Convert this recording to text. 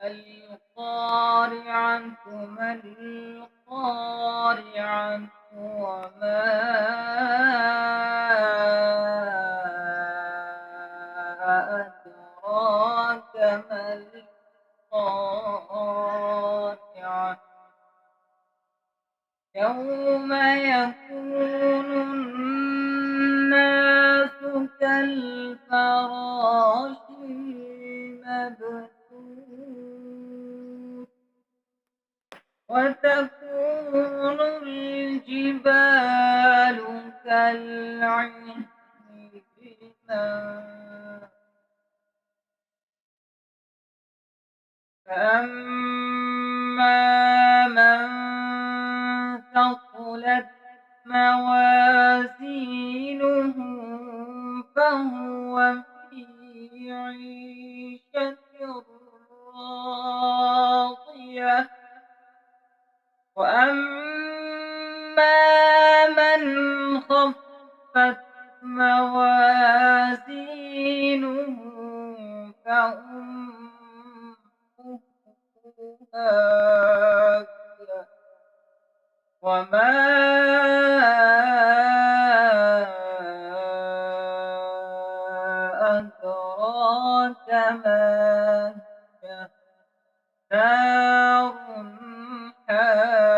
القارعة ما القارعة وما أدراك ما القارعة يوم يكون الناس كالفراش المبثوث وتكون الجبال كالعهن المنفوش فأما من ثقلت موازينه فهو في عيشة راضية وأما من خفت موازينه فأمه هاوية وما أدراك ما هي نار حامية